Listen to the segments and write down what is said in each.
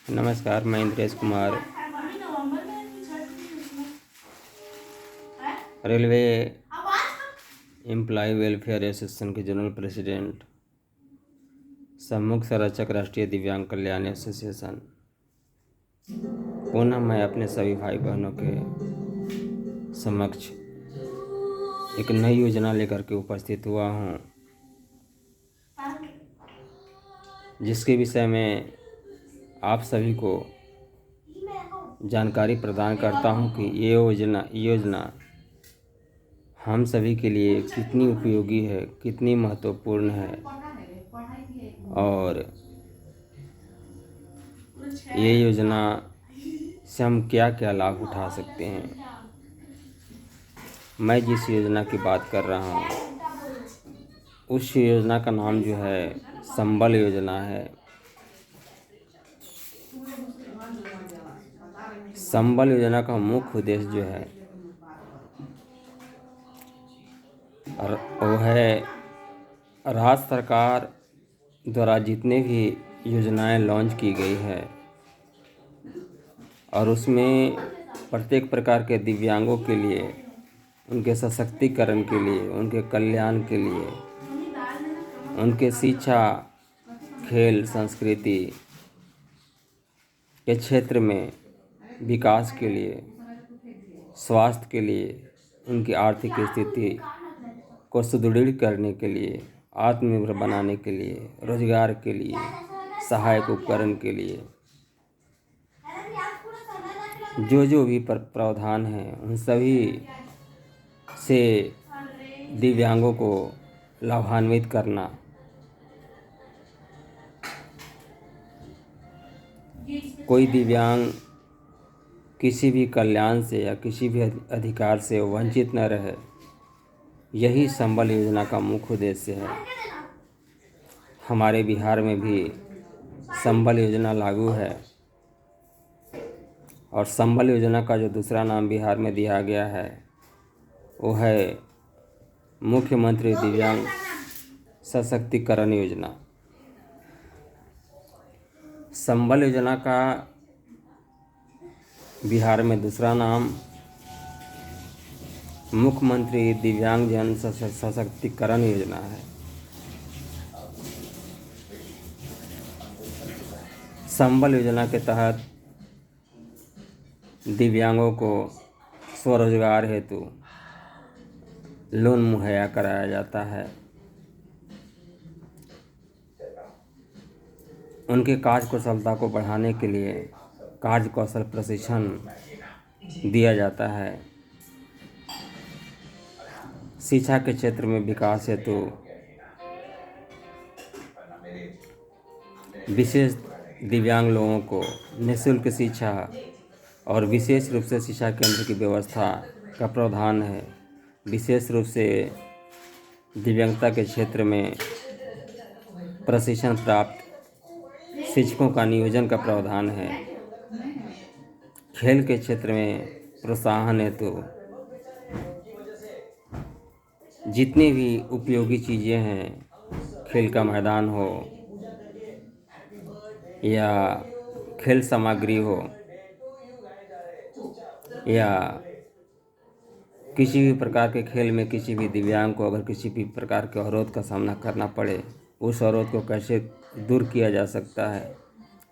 नमस्कार, मैं Indresh Kumar, railway employee welfare association के जनरल प्रेसिडेंट, सम्मुख संरक्षक, राष्ट्रीय दिव्यांग कल्याण एसोसिएशन। पुनः मैं अपने सभी भाई बहनों के समक्ष एक नई योजना लेकर के उपस्थित हुआ हूँ, जिसके विषय में आप सभी को जानकारी प्रदान करता हूँ कि ये योजना हम सभी के लिए कितनी उपयोगी है, कितनी महत्वपूर्ण है और ये योजना से हम क्या क्या लाभ उठा सकते हैं। मैं जिस योजना की बात कर रहा हूँ उस योजना का नाम जो है संबल योजना है। संबल योजना का मुख्य उद्देश्य जो है वो है राज्य सरकार द्वारा जितने भी योजनाएं लॉन्च की गई है और उसमें प्रत्येक प्रकार के दिव्यांगों के लिए, उनके सशक्तिकरण के लिए, उनके कल्याण के लिए, उनके शिक्षा, खेल, संस्कृति के क्षेत्र में विकास के लिए, स्वास्थ्य के लिए, उनकी आर्थिक स्थिति को सुदृढ़ करने के लिए, आत्मनिर्भर बनाने के लिए, रोजगार के लिए, सहायक उपकरण के लिए जो भी प्रावधान हैं उन सभी से दिव्यांगों को लाभान्वित करना। कोई दिव्यांग किसी भी कल्याण से या किसी भी अधिकार से वंचित न रहे, यही संबल योजना का मुख्य उद्देश्य है। हमारे बिहार में भी संबल योजना लागू है और संबल योजना का जो दूसरा नाम बिहार में दिया गया है वो है मुख्यमंत्री दिव्यांग सशक्तिकरण योजना। संबल योजना का बिहार में दूसरा नाम मुख्यमंत्री दिव्यांगजन सशक्तिकरण योजना है। संबल योजना के तहत दिव्यांगों को स्वरोजगार हेतु लोन मुहैया कराया जाता है। उनके कार्य कुशलता को बढ़ाने के लिए कार्य कौशल प्रशिक्षण दिया जाता है। शिक्षा के क्षेत्र में विकास हेतु विशेष दिव्यांग लोगों को निःशुल्क शिक्षा और विशेष रूप से शिक्षा केंद्र की व्यवस्था का प्रावधान है। विशेष रूप से दिव्यांगता के क्षेत्र में प्रशिक्षण प्राप्त शिक्षकों का नियोजन का प्रावधान है। खेल के क्षेत्र में प्रोत्साहन हेतु जितनी भी उपयोगी चीज़ें हैं, खेल का मैदान हो या खेल सामग्री हो या किसी भी प्रकार के खेल में किसी भी दिव्यांग को अगर किसी भी प्रकार के अवरोध का सामना करना पड़े, उस अवरोध को कैसे दूर किया जा सकता है,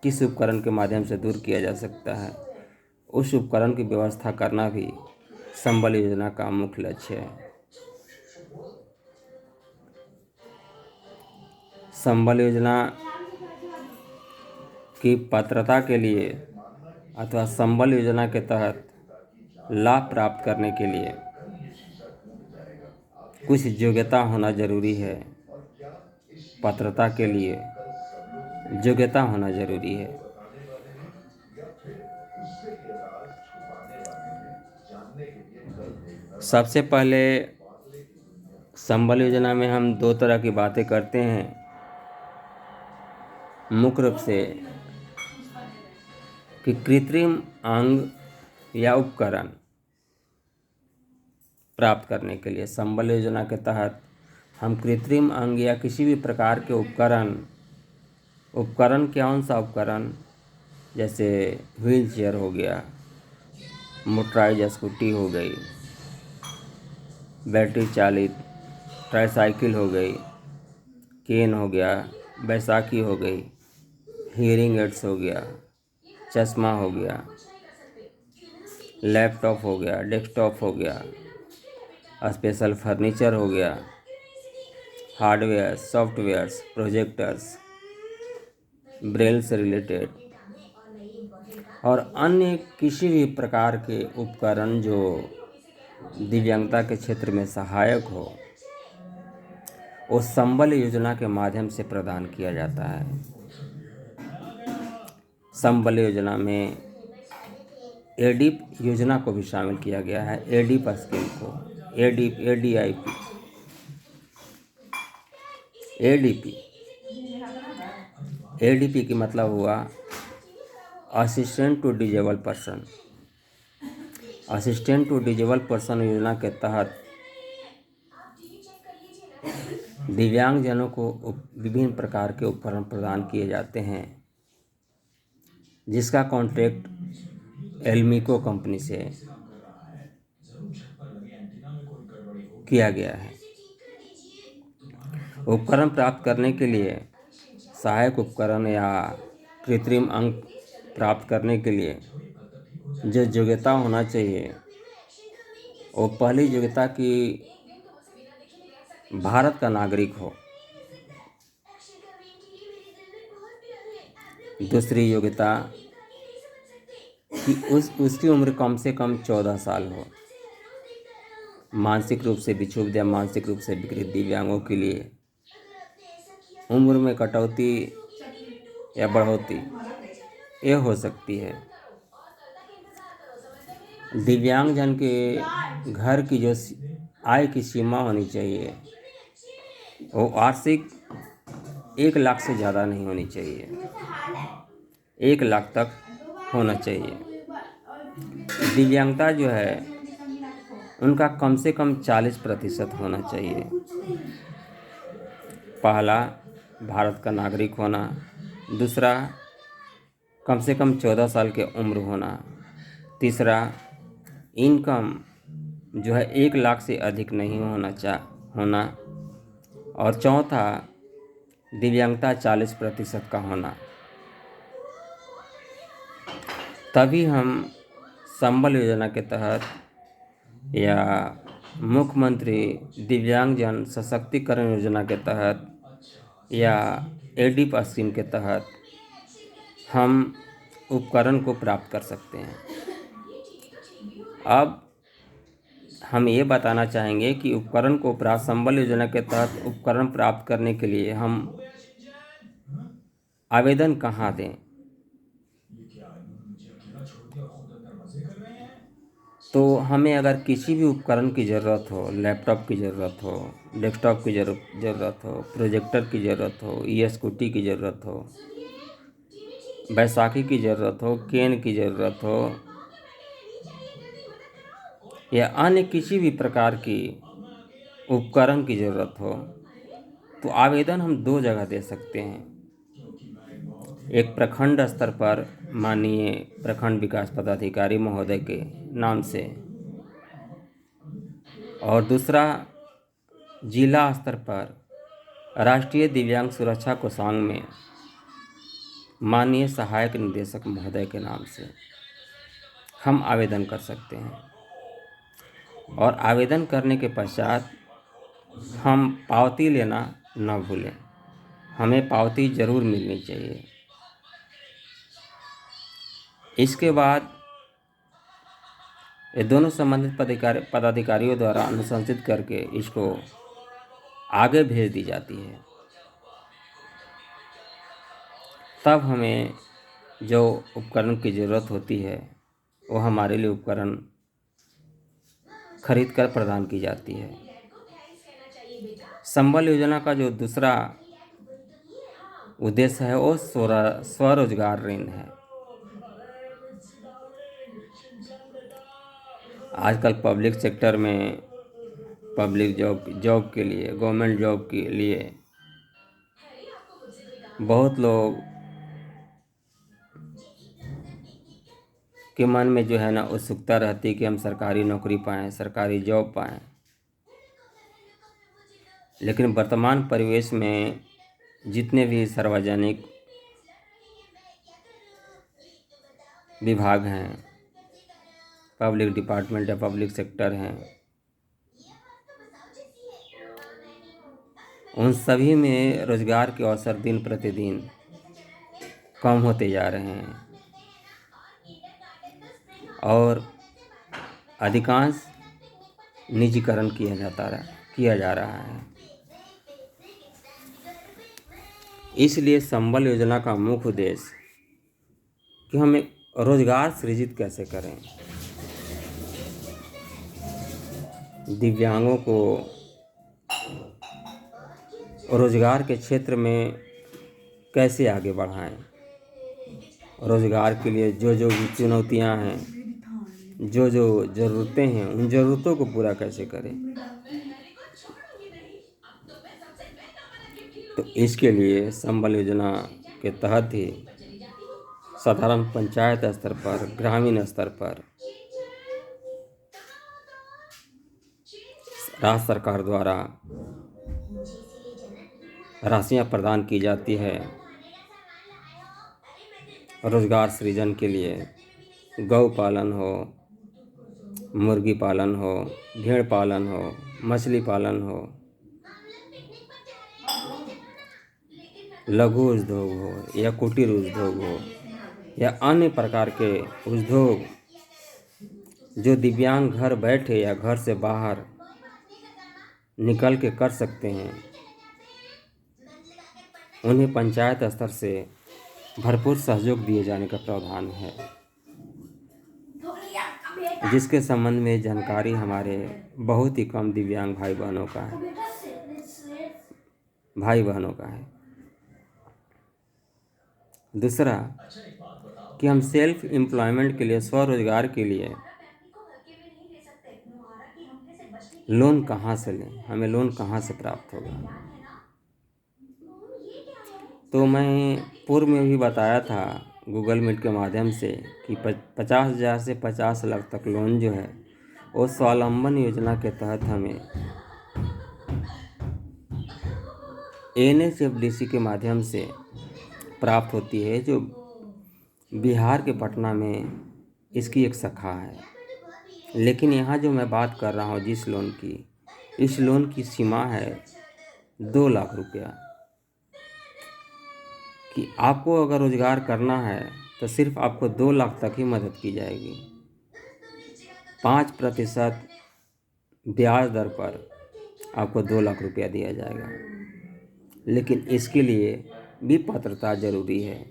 किस उपकरण के माध्यम से दूर किया जा सकता है, उस उपकरण की व्यवस्था करना भी संबल योजना का मुख्य लक्ष्य है। संबल योजना की पात्रता के लिए अथवा संबल योजना के तहत लाभ प्राप्त करने के लिए कुछ योग्यता होना जरूरी है। पात्रता के लिए योग्यता होना जरूरी है। सबसे पहले संबल योजना में हम दो तरह की बातें करते हैं। मुख्य रूप से कि कृत्रिम अंग या उपकरण प्राप्त करने के लिए संबल योजना के तहत हम कृत्रिम अंग या किसी भी प्रकार के उपकरण कौन सा उपकरण जैसे व्हील चेयर हो गया, मोटराइज स्कूटी हो गई, बैटरी चालित ट्राईसाइकिल हो गई, केन हो गया, बैसाखी हो गई, हियरिंग एड्स हो गया, चश्मा हो गया, लैपटॉप हो गया, डेस्कटॉप हो गया, स्पेशल फर्नीचर हो गया, हार्डवेयर, सॉफ्टवेयर्स, प्रोजेक्टर्स, ब्रेल से रिलेटेड और अन्य किसी भी प्रकार के उपकरण जो दिव्यांगता के क्षेत्र में सहायक हो, वो संबल योजना के माध्यम से प्रदान किया जाता है। संबल योजना में एडीप योजना को भी शामिल किया गया है। एडीप स्कीम को, एडीप, एडीआईपी, एडीपी, एडीपी की मतलब हुआ assistant to disabled person. Assistant to disabled person योजना के तहत दिव्यांगजनों को विभिन्न प्रकार के उपकरण प्रदान किए जाते हैं, जिसका कॉन्ट्रैक्ट एल्मिको कंपनी से किया गया है। उपकरण प्राप्त करने के लिए, सहायक उपकरण या कृत्रिम अंग प्राप्त करने के लिए जो योग्यता होना चाहिए, वो पहली योग्यता की भारत का नागरिक हो। दूसरी योग्यता कि उसकी उम्र कम से कम 14 साल हो। मानसिक रूप से विक्षुब्ध या मानसिक रूप से विकृत दिव्यांगों के लिए उम्र में कटौती या बढ़ोतरी ये हो सकती है। दिव्यांगजन के घर की जो आय की सीमा होनी चाहिए, वो वार्षिक 1 लाख से ज़्यादा नहीं होनी चाहिए, 1 लाख तक होना चाहिए। दिव्यांगता जो है उनका कम से कम 40% होना चाहिए। पहला, भारत का नागरिक होना। दूसरा, कम से कम 14 साल की उम्र होना। तीसरा, इनकम जो है 1 लाख से अधिक नहीं होना। और चौथा, दिव्यांगता 40% का होना। तभी हम संबल योजना के तहत या मुख्यमंत्री दिव्यांगजन सशक्तिकरण योजना के तहत या एडीप स्कीम के तहत हम उपकरण को प्राप्त कर सकते हैं। अब हम ये बताना चाहेंगे कि उपकरण को प्राप्त, संबल योजना के तहत उपकरण प्राप्त करने के लिए हम आवेदन कहाँ दें। तो हमें अगर किसी भी उपकरण की ज़रूरत हो, लैपटॉप की ज़रूरत हो, डेस्कटॉप की ज़रूरत हो, प्रोजेक्टर की ज़रूरत हो, ई स्कूटी की ज़रूरत हो, बैसाखी की ज़रूरत हो, केन की ज़रूरत हो या अन्य किसी भी प्रकार की उपकरण की ज़रूरत हो, तो आवेदन हम 2 जगह दे सकते हैं। एक प्रखंड स्तर पर माननीय प्रखंड विकास पदाधिकारी महोदय के नाम से, और दूसरा जिला स्तर पर राष्ट्रीय दिव्यांग सुरक्षा कोषांग में माननीय सहायक निदेशक महोदय के नाम से हम आवेदन कर सकते हैं। और आवेदन करने के पश्चात हम पावती लेना न भूलें। हमें पावती ज़रूर मिलनी चाहिए। इसके बाद ये दोनों संबंधित पदाधिकारियों द्वारा अनुशंसित करके इसको आगे भेज दी जाती है। तब हमें जो उपकरण की ज़रूरत होती है वो हमारे लिए उपकरण खरीद कर प्रदान की जाती है। संबल योजना का जो दूसरा उद्देश्य है वो स्वरोजगार ऋण है। आजकल पब्लिक सेक्टर में पब्लिक जॉब के लिए, गवर्नमेंट जॉब के लिए बहुत लोग के मन में जो है ना उत्सुकता रहती है कि हम सरकारी नौकरी पाएँ, सरकारी जॉब पाएँ। लेकिन वर्तमान परिवेश में जितने भी सार्वजनिक विभाग हैं, पब्लिक डिपार्टमेंट या पब्लिक सेक्टर हैं, उन सभी में रोजगार के अवसर दिन प्रतिदिन कम होते जा रहे हैं और अधिकांश निजीकरण किया जा रहा है। इसलिए संबल योजना का मुख्य उद्देश्य कि हम एक रोजगार सृजित कैसे करें, दिव्यांगों को रोजगार के क्षेत्र में कैसे आगे बढ़ाएं, रोजगार के लिए जो जो भी चुनौतियां हैं, जो जो ज़रूरतें हैं, उन ज़रूरतों को पूरा कैसे करें। तो इसके लिए संबल योजना के तहत ही साधारण पंचायत स्तर पर, ग्रामीण स्तर पर राज्य सरकार द्वारा राशियां प्रदान की जाती है रोजगार सृजन के लिए। गौ पालन हो, मुर्गी पालन हो, भेड़ पालन हो, मछली पालन हो, लघु उद्योग हो या कुटीर उद्योग हो या अन्य प्रकार के उद्योग जो दिव्यांग घर बैठे या घर से बाहर निकल के कर सकते हैं, उन्हें पंचायत स्तर से भरपूर सहयोग दिए जाने का प्रावधान है, जिसके संबंध में जानकारी हमारे बहुत ही कम दिव्यांग भाई बहनों का है। दूसरा कि हम सेल्फ एम्प्लॉयमेंट के लिए, स्वरोजगार के लिए लोन कहाँ से लें, हमें लोन कहाँ से प्राप्त होगा। तो मैं पूर्व में भी बताया था गूगल मीट के माध्यम से कि 50,000 से 50 लाख तक लोन जो है वो स्वावलंबन योजना के तहत हमें NHFDC के माध्यम से प्राप्त होती है, जो बिहार के पटना में इसकी एक शाखा है। लेकिन यहाँ जो मैं बात कर रहा हूँ जिस लोन की, इस लोन की सीमा है 2 लाख रुपया, कि आपको अगर रोजगार करना है तो सिर्फ आपको 2 लाख तक ही मदद की जाएगी। 5% ब्याज दर पर आपको 2 लाख रुपया दिया जाएगा। लेकिन इसके लिए भी पात्रता जरूरी है।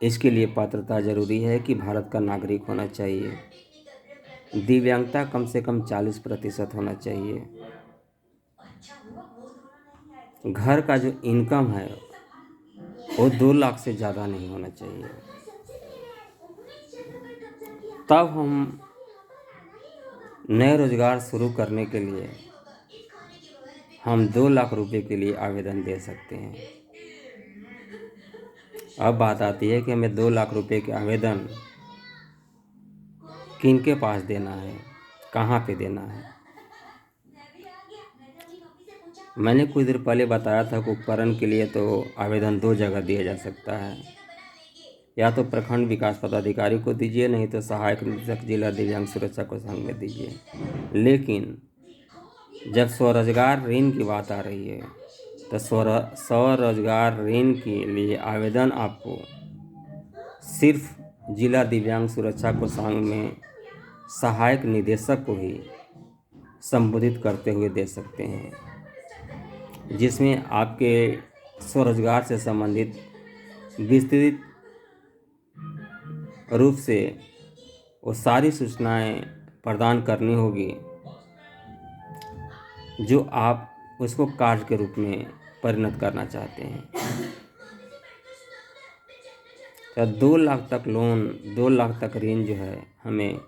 इसके लिए पात्रता जरूरी है कि भारत का नागरिक होना चाहिए, दिव्यांगता कम से कम 40% होना चाहिए, घर का जो इनकम है वो 2 लाख से ज़्यादा नहीं होना चाहिए। तब हम नए रोजगार शुरू करने के लिए हम 2 लाख रुपए के लिए आवेदन दे सकते हैं। अब बात आती है कि हमें 2 लाख रुपए के आवेदन किनके पास देना है, कहाँ पे देना है। मैंने कुछ देर पहले बताया था कि उपकरण के लिए तो आवेदन 2 जगह दिया जा सकता है, या तो प्रखंड विकास पदाधिकारी को दीजिए, नहीं तो सहायक निदेशक जिला दिव्यांग सुरक्षा कोषांग में दीजिए। लेकिन जब स्वरोजगार ऋण की बात आ रही है तो स्वरोजगार ऋण के लिए आवेदन आपको सिर्फ जिला दिव्यांग सुरक्षा कोषांग में सहायक निदेशक को ही संबोधित करते हुए दे सकते हैं, जिसमें आपके स्वरोजगार से संबंधित विस्तृत रूप से वो सारी सूचनाएं प्रदान करनी होगी जो आप उसको कार्य के रूप में परिणत करना चाहते हैं। तो 2 लाख तक लोन, 2 लाख तक ऋण जो है हमें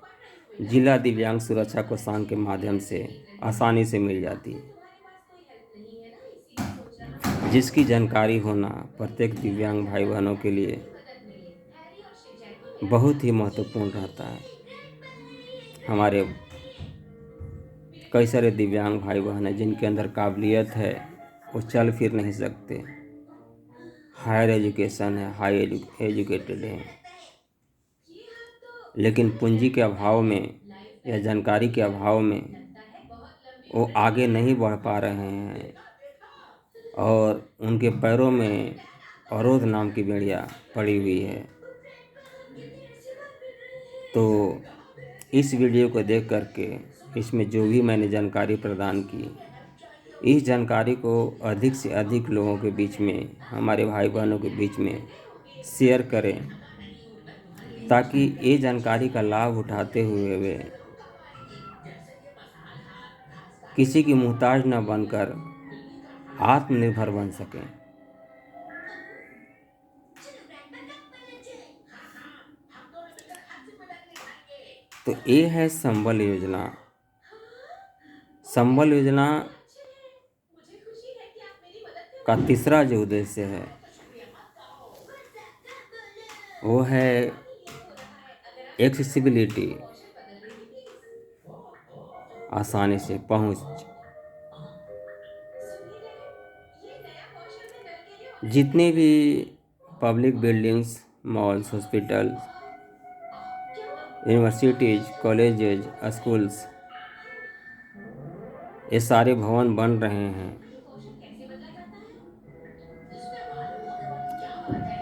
जिला दिव्यांग सुरक्षा कोषांग के माध्यम से आसानी से मिल जाती है, जिसकी जानकारी होना प्रत्येक दिव्यांग भाई बहनों के लिए बहुत ही महत्वपूर्ण रहता है। हमारे कई सारे दिव्यांग भाई बहन हैं जिनके अंदर काबिलियत है, वो चल फिर नहीं सकते, हायर एजुकेशन है, हाई एजुकेटेड हैं, लेकिन पूंजी के अभाव में या जानकारी के अभाव में वो आगे नहीं बढ़ पा रहे हैं और उनके पैरों में अवरोध नाम की बेड़िया पड़ी हुई है। तो इस वीडियो को देख करके इसमें जो भी मैंने जानकारी प्रदान की, इस जानकारी को अधिक से अधिक लोगों के बीच में, हमारे भाई बहनों के बीच में शेयर करें, ताकि ये जानकारी का लाभ उठाते हुए वे किसी की मोहताज न बनकर आत्मनिर्भर बन सकें। तो ये है संबल योजना। संबल योजना का तीसरा जो उद्देश्य है वो है एक्सेसिबिलिटी, आसानी से पहुंच। जितने भी public buildings, malls, hospitals, universities, colleges, schools, ये सारे भवन बन रहे हैं।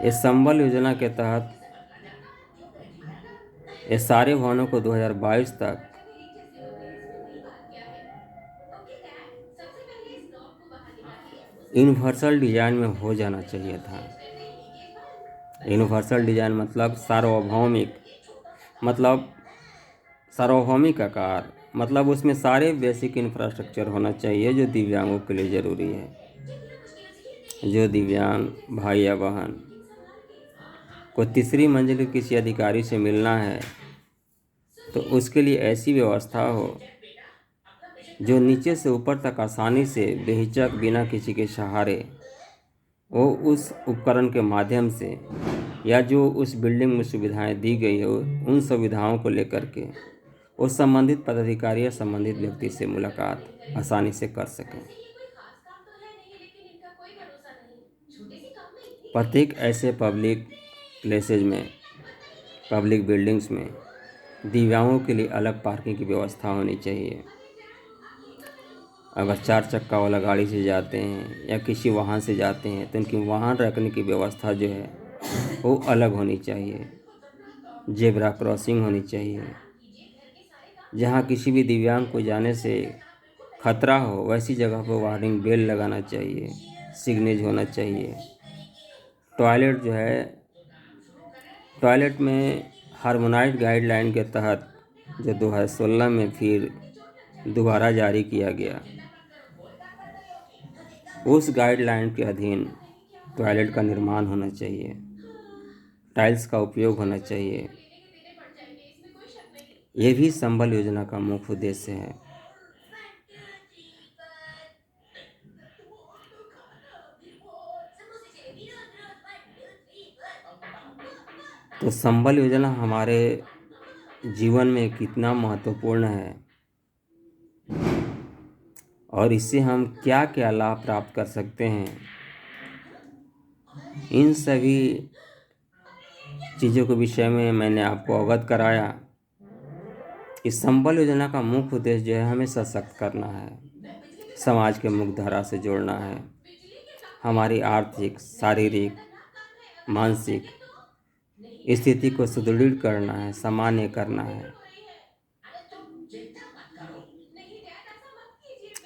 इस संबल योजना के तहत ये सारे भवनों को 2022 तक यूनिवर्सल डिजाइन में हो जाना चाहिए था। यूनिवर्सल डिजाइन मतलब सार्वभौमिक आकार, मतलब उसमें सारे बेसिक इंफ्रास्ट्रक्चर होना चाहिए जो दिव्यांगों के लिए ज़रूरी है। जो दिव्यांग भाई या बहन को तीसरी मंजिल के किसी अधिकारी से मिलना है तो उसके लिए ऐसी व्यवस्था हो जो नीचे से ऊपर तक आसानी से बेहिचक, बिना किसी के सहारे, वो उस उपकरण के माध्यम से या जो उस बिल्डिंग में सुविधाएं दी गई हो उन सुविधाओं को लेकर के वो संबंधित पदाधिकारी या संबंधित व्यक्ति से मुलाकात आसानी से कर सकें। प्रत्येक ऐसे पब्लिक प्लेसेज में, पब्लिक बिल्डिंग्स में दिव्यांगों के लिए अलग पार्किंग की व्यवस्था होनी चाहिए। अगर 4 चक्का वाला गाड़ी से जाते हैं या किसी वाहन से जाते हैं तो उनकी वाहन रखने की व्यवस्था जो है वो अलग होनी चाहिए। जेब्रा क्रॉसिंग होनी चाहिए। जहाँ किसी भी दिव्यांग को जाने से खतरा हो वैसी जगह पर वार्निंग बेल लगाना चाहिए, सिग्नेज होना चाहिए। टॉयलेट जो है, टॉयलेट में हार्मोनाइज्ड गाइडलाइन के तहत जो 2016 में फिर दोबारा जारी किया गया, उस गाइडलाइन के अधीन टॉयलेट का निर्माण होना चाहिए, टाइल्स का उपयोग होना चाहिए। ये भी संबल योजना का मुख्य उद्देश्य है। तो संबल योजना हमारे जीवन में कितना महत्वपूर्ण है और इससे हम क्या क्या लाभ प्राप्त कर सकते हैं, इन सभी चीज़ों के विषय में मैंने आपको अवगत कराया। इस संबल योजना का मुख्य उद्देश्य जो है हमें सशक्त करना है, समाज के मुख्यधारा से जोड़ना है, हमारी आर्थिक, शारीरिक, मानसिक स्थिति को सुदृढ़ करना है, सामान्य करना है।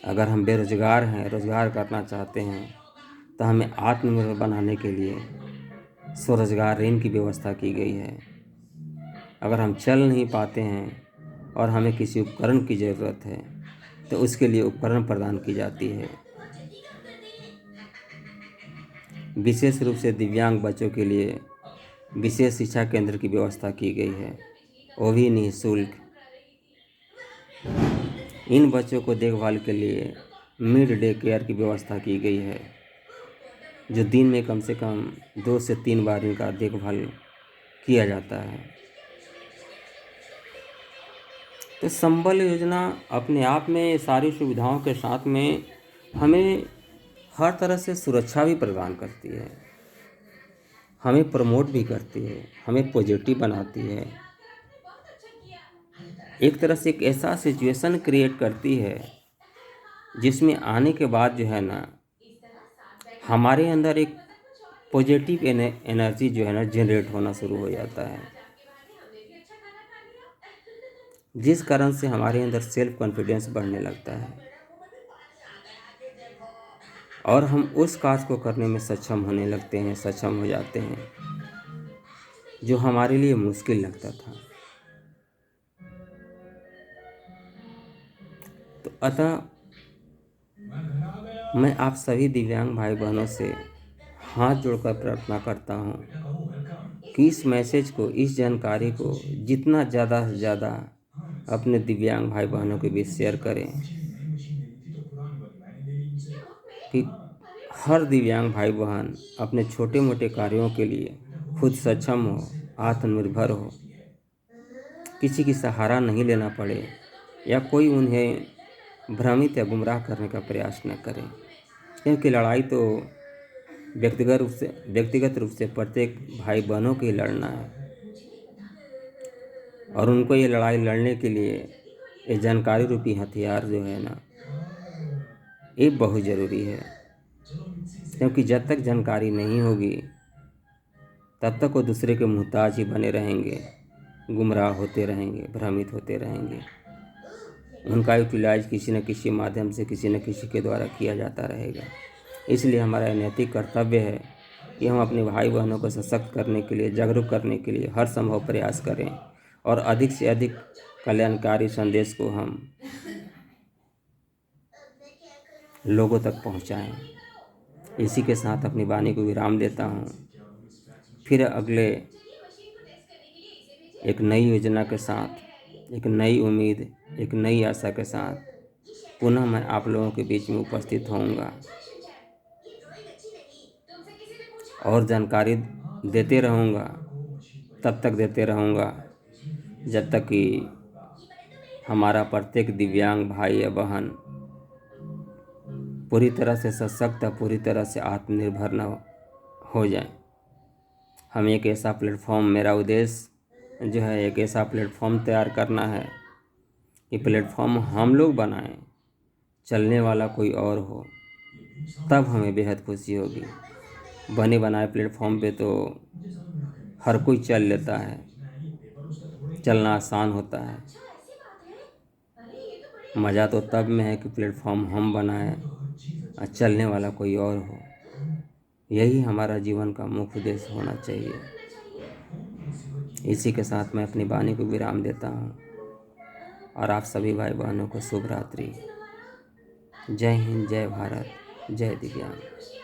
अगर हम बेरोजगार हैं, रोजगार करना चाहते हैं तो हमें आत्मनिर्भर बनाने के लिए स्वरोजगार ऋण की व्यवस्था की गई है। अगर हम चल नहीं पाते हैं और हमें किसी उपकरण की ज़रूरत है तो उसके लिए उपकरण प्रदान की जाती है। विशेष रूप से दिव्यांग बच्चों के लिए विशेष शिक्षा केंद्र की व्यवस्था की गई है, वो भी निःशुल्क। इन बच्चों को देखभाल के लिए मिड डे केयर की व्यवस्था की गई है, जो दिन में कम से कम 2 से 3 बार इनका देखभाल किया जाता है। तो संबल योजना अपने आप में सारी सुविधाओं के साथ में हमें हर तरह से सुरक्षा भी प्रदान करती है, हमें प्रमोट भी करती है, हमें पॉजिटिव बनाती है, एक तरह से एक ऐसा सिचुएशन क्रिएट करती है जिसमें आने के बाद जो है ना हमारे अंदर एक पॉजिटिव एनर्जी जो है ना जनरेट होना शुरू हो जाता है, जिस कारण से हमारे अंदर सेल्फ कॉन्फिडेंस बढ़ने लगता है और हम उस कार्य को करने में सक्षम होने लगते हैं, सक्षम हो जाते हैं जो हमारे लिए मुश्किल लगता था। तो अतः मैं आप सभी दिव्यांग भाई बहनों से हाथ जोड़कर प्रार्थना करता हूँ कि इस मैसेज को, इस जानकारी को जितना ज़्यादा से ज़्यादा अपने दिव्यांग भाई बहनों के बीच शेयर करें कि हर दिव्यांग भाई बहन अपने छोटे मोटे कार्यों के लिए खुद सक्षम हो, आत्मनिर्भर हो, किसी की सहारा नहीं लेना पड़े या कोई उन्हें भ्रमित या गुमराह करने का प्रयास न करे, क्योंकि लड़ाई तो व्यक्तिगत रूप से प्रत्येक भाई बहनों की लड़ना है और उनको ये लड़ाई लड़ने के लिए ये जानकारी रूपी हथियार जो है ना ये बहुत ज़रूरी है, क्योंकि जब तक जानकारी नहीं होगी तब तक वो दूसरे के मुहताज ही बने रहेंगे, गुमराह होते रहेंगे, भ्रमित होते रहेंगे। उनका यूटिलाइज किसी न किसी माध्यम से, किसी न किसी के द्वारा किया जाता रहेगा। इसलिए हमारा नैतिक कर्तव्य है कि हम अपने भाई बहनों को सशक्त करने के लिए, जागरूक करने के लिए हर संभव प्रयास करें और अधिक से अधिक कल्याणकारी संदेश को हम लोगों तक पहुंचाएं। इसी के साथ अपनी वाणी को विराम देता हूं। फिर अगले एक नई योजना के साथ, एक नई उम्मीद, एक नई आशा के साथ पुनः मैं आप लोगों के बीच में उपस्थित होऊंगा और जानकारी देते रहूँगा, तब तक देते रहूँगा जब तक कि हमारा प्रत्येक दिव्यांग भाई या बहन पूरी तरह से सशक्त, पूरी तरह से आत्मनिर्भर न हो जाए। हम एक ऐसा प्लेटफॉर्म, मेरा उद्देश्य जो है एक ऐसा प्लेटफॉर्म तैयार करना है कि प्लेटफॉर्म हम लोग बनाएं, चलने वाला कोई और हो, तब हमें बेहद खुशी होगी। बने बनाए प्लेटफॉर्म पे तो हर कोई चल लेता है, चलना आसान होता है। मज़ा तो तब में है कि प्लेटफॉर्म हम बनाएं और चलने वाला कोई और हो। यही हमारा जीवन का मुख्य उद्देश्य होना चाहिए। इसी के साथ मैं अपनी वाणी को विराम देता हूँ और आप सभी भाई बहनों को शुभ रात्रि। जय हिंद, जय भारत, जय दिव्यांग।